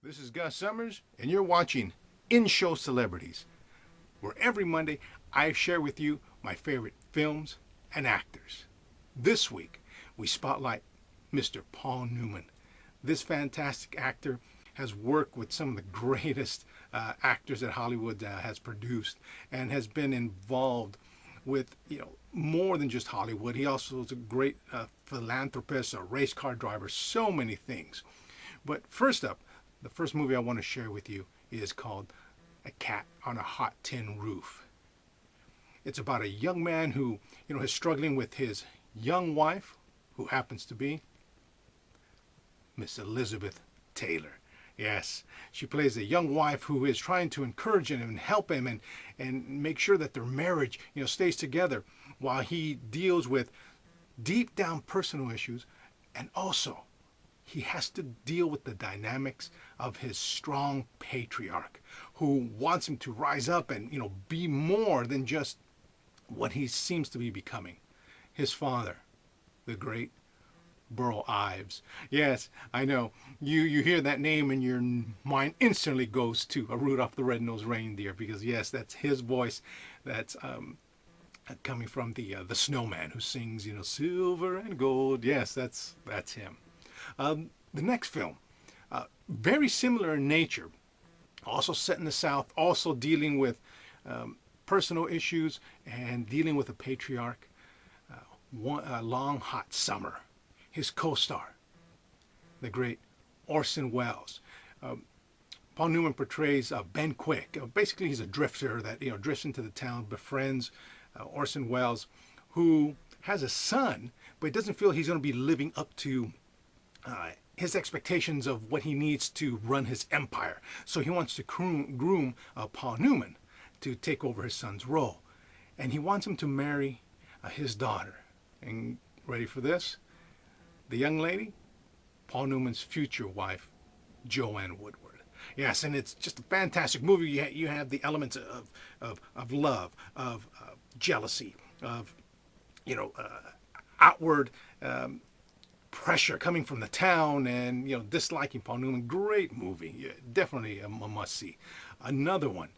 This is Gus Summers, and you're watching In-Show Celebrities, where every Monday I share with you my favorite films and actors. This week, we spotlight Mr. Paul Newman. This fantastic actor has worked with some of the greatest actors that Hollywood has produced and has been involved with, more than just Hollywood. He also is a great philanthropist, a race car driver, so many things. But first up, the first movie I want to share with you is called A Cat on a Hot Tin Roof. It's about a young man who, is struggling with his young wife, who happens to be Miss Elizabeth Taylor. Yes, she plays a young wife who is trying to encourage him and help him and make sure that their marriage, stays together while he deals with deep down personal issues, and also he has to deal with the dynamics of his strong patriarch who wants him to rise up and, be more than just what he seems to be becoming. His father, the great Burl Ives. Yes, I know. You hear that name and your mind instantly goes to a Rudolph the Red-Nosed Reindeer, because yes, that's his voice. That's coming from the snowman who sings, silver and gold. Yes, that's him. The next film, very similar in nature, also set in the South, also dealing with personal issues and dealing with a patriarch. Long Hot Summer. His co-star, the great Orson Welles. Paul Newman portrays Ben Quick. Basically, he's a drifter that drifts into the town, befriends Orson Welles, who has a son, but he doesn't feel he's going to be living up to his expectations of what he needs to run his empire. So he wants to groom Paul Newman to take over his son's role. And he wants him to marry his daughter. And ready for this? The young lady, Paul Newman's future wife, Joanne Woodward. Yes, and it's just a fantastic movie. You have the elements of love, of jealousy, of outward pressure coming from the town, and disliking Paul Newman. Great movie, yeah, definitely a must see. Another one,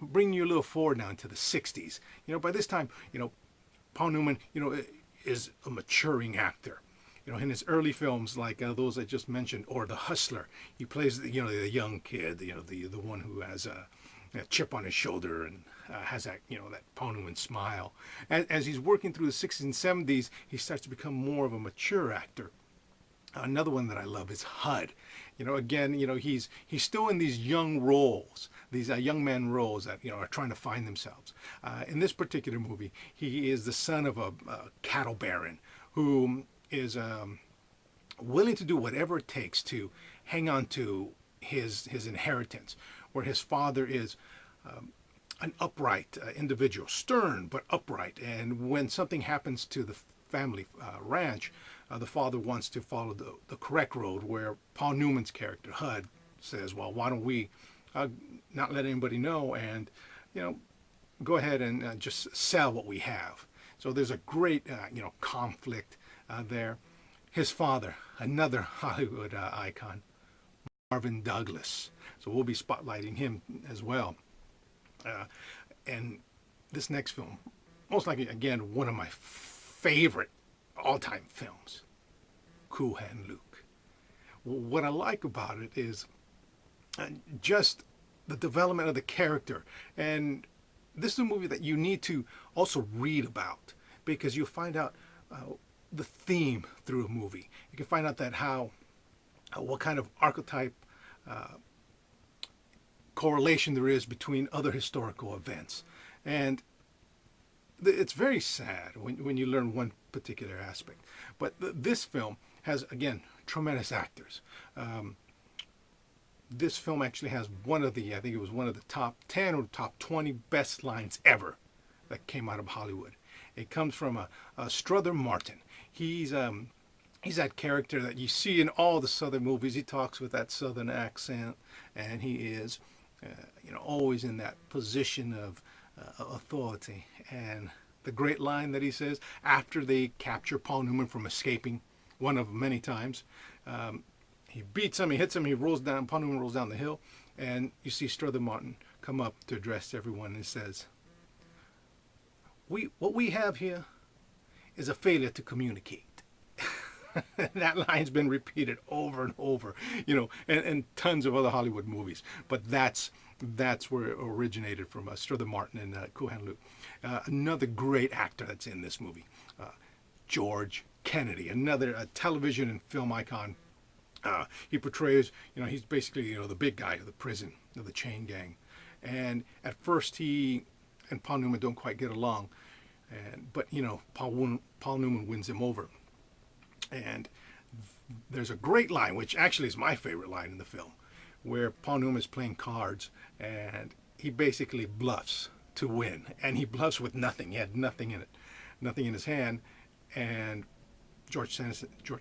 bringing you a little forward now into the '60s. By this time, Paul Newman, is a maturing actor. In his early films, like those I just mentioned, or The Hustler, he plays the young kid, the one who has a chip on his shoulder and has that that Paul Newman smile. As he's working through the '60s and '70s, he starts to become more of a mature actor. Another one that I love is HUD. Again, he's still in these young roles, these young men roles that are trying to find themselves. In this particular movie, he is the son of a cattle baron who is willing to do whatever it takes to hang on to his inheritance, where his father is an upright individual, stern but upright. And when something happens to the family ranch, the father wants to follow the correct road, where Paul Newman's character, HUD, says, well, why don't we not let anybody know and, go ahead and just sell what we have. So there's a great, conflict there. His father, another Hollywood icon, Marvin Douglas. So we'll be spotlighting him as well. And this next film, most likely, again, one of my favorite all-time films, Cool Hand Luke. What I like about it is just the development of the character. And this is a movie that you need to also read about, because you'll find out the theme through a movie. You can find out that what kind of archetype correlation there is between other historical events. And it's very sad when you learn one particular aspect. But this film has, again, tremendous actors. This film actually has I think it was one of the top 10 or top 20 best lines ever that came out of Hollywood. It comes from a Strother Martin. He's that character that you see in all the Southern movies. He talks with that Southern accent, and he is, always in that position of authority. And the great line that he says after they capture Paul Newman from escaping, one of many times, He beats him, he hits him, he rolls down, Paul Newman rolls down the hill, and you see Strother Martin come up to address everyone and says, what we have here is a failure to communicate. That line's been repeated over and over, and tons of other Hollywood movies. But that's where it originated from, Strother Martin and Cool Hand Luke. Another great actor that's in this movie, George Kennedy, another television and film icon. He portrays, he's basically, the big guy of the prison, of the chain gang. And at first he and Paul Newman don't quite get along. But Paul Newman wins him over. And there's a great line, which actually is my favorite line in the film, where Paul Newman is playing cards and he basically bluffs to win. And he bluffs with nothing. He had nothing in it, nothing in his hand. And George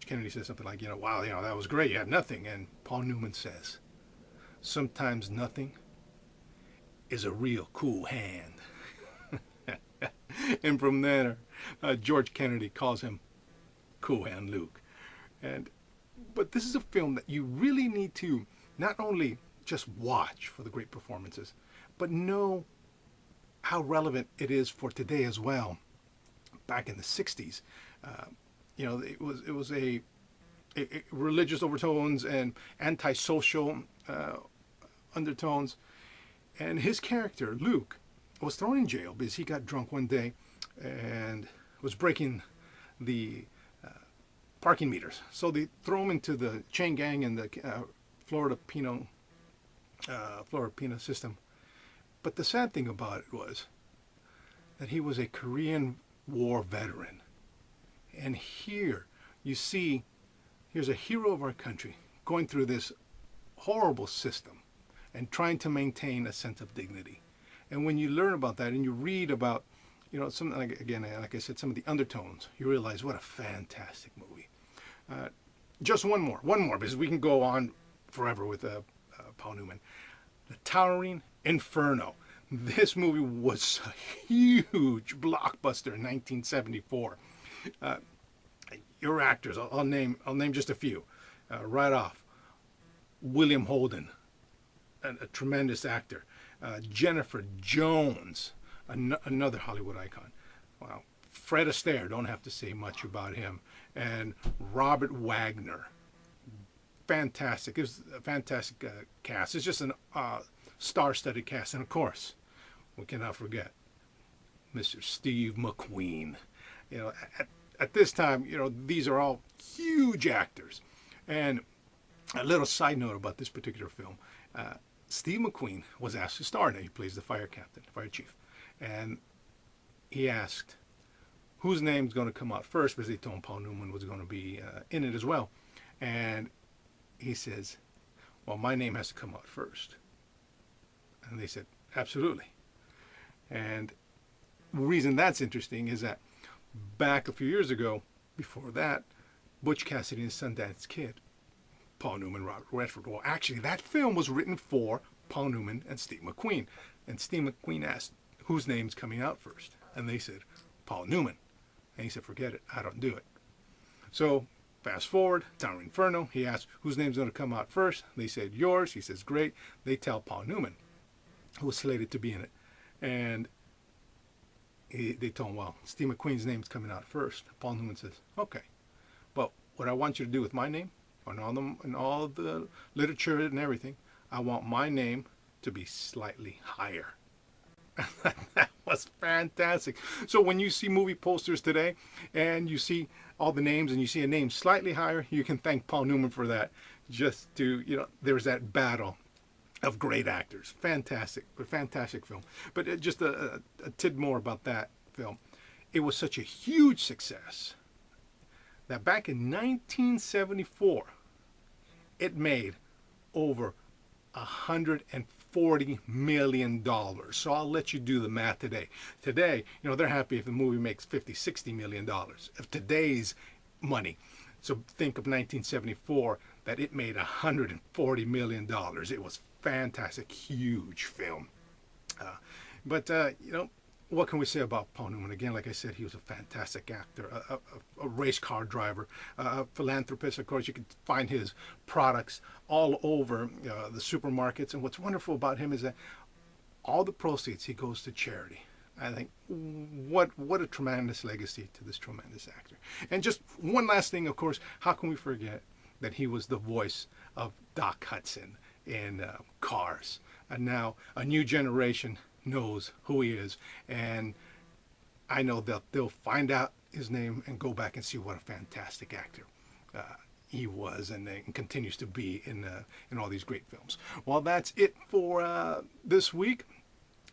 Kennedy says something like, wow, that was great. You had nothing. And Paul Newman says, sometimes nothing is a real cool hand. And from there, George Kennedy calls him Cool Hand Luke. But this is a film that you really need to not only just watch for the great performances, but know how relevant it is for today as well. Back in the 60s, it was a religious overtones and antisocial undertones. And his character, Luke, was thrown in jail because he got drunk one day and was breaking the parking meters. So they throw him into the chain gang and the Florida Penal system. But the sad thing about it was that he was a Korean War veteran. And here you see, here's a hero of our country going through this horrible system and trying to maintain a sense of dignity. And when you learn about that and you read about, something like I said, some of the undertones, you realize what a fantastic movie. Just one more, because we can go on forever with Paul Newman. The Towering Inferno. This movie was a huge blockbuster in 1974. Your actors, I'll name just a few right off. William Holden, a tremendous actor. Jennifer Jones, another Hollywood icon. Wow. Fred Astaire, don't have to say much about him. And Robert Wagner. Fantastic. It was a fantastic cast. It's just a star-studded cast. And of course, we cannot forget Mr. Steve Mcqueen. At this time, these are all huge actors. And a little side note about this particular film. Steve Mcqueen was asked to star in it. He plays the fire chief. And he asked whose name's going to come out first, because they told him Paul Newman was going to be in it as well. And he says, well, my name has to come out first. And they said, absolutely. And the reason that's interesting is that back a few years ago, before that, Butch Cassidy and Sundance Kid, Paul Newman, Robert Redford. Well, actually, that film was written for Paul Newman and Steve Mcqueen. And Steve Mcqueen asked, whose name's coming out first? And they said, Paul Newman. And he said, forget it, I don't do it. So, fast forward, Towering Inferno, he asked, whose name's going to come out first? They said, yours. He says, great. They tell Paul Newman, who was slated to be in it. And they told him, well, Steve McQueen's name's coming out first. Paul Newman says, okay. But what I want you to do with my name, and all the literature and everything, I want my name to be slightly higher. That was fantastic. So when you see movie posters today and you see all the names and you see a name slightly higher, you can thank Paul Newman for that. Just to, there's that battle of great actors. Fantastic film. But just a tid more about that film. It was such a huge success that back in 1974, it made over $140 million. So I'll let you do the math today. Today, they're happy if a movie makes $50-60 million of today's money. So think of 1974, that it made $140 million. It was fantastic, huge film. But what can we say about Paul Newman? Again, like I said, he was a fantastic actor, a race car driver, a philanthropist. Of course, you can find his products all over the supermarkets. And what's wonderful about him is that all the proceeds, he goes to charity. I think what a tremendous legacy to this tremendous actor. And just one last thing, of course, how can we forget that he was the voice of Doc Hudson in Cars? And now a new generation knows who he is, and I know they'll find out his name and go back and see what a fantastic actor he was and continues to be in all these great films. Well, that's it for this week.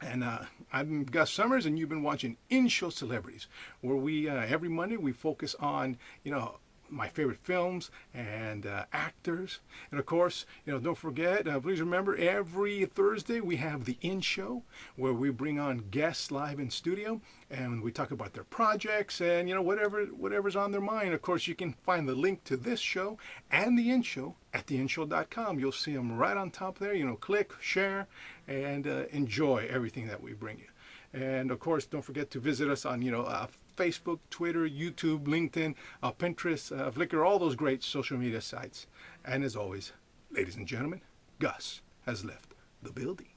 And I'm Gus Summers, and you've been watching In-Show Celebrities, where we every Monday we focus on my favorite films and actors. And of course, don't forget, please remember, every Thursday we have the In-Show, where we bring on guests live in studio and we talk about their projects and whatever's on their mind. Of course, you can find the link to this show and the In-Show at theinshow.com. You'll see them right on top there. Click, share, and enjoy everything that we bring you. And of course, don't forget to visit us on Facebook, Twitter, YouTube, LinkedIn, Pinterest, Flickr, all those great social media sites. And as always, ladies and gentlemen, Gus has left the building.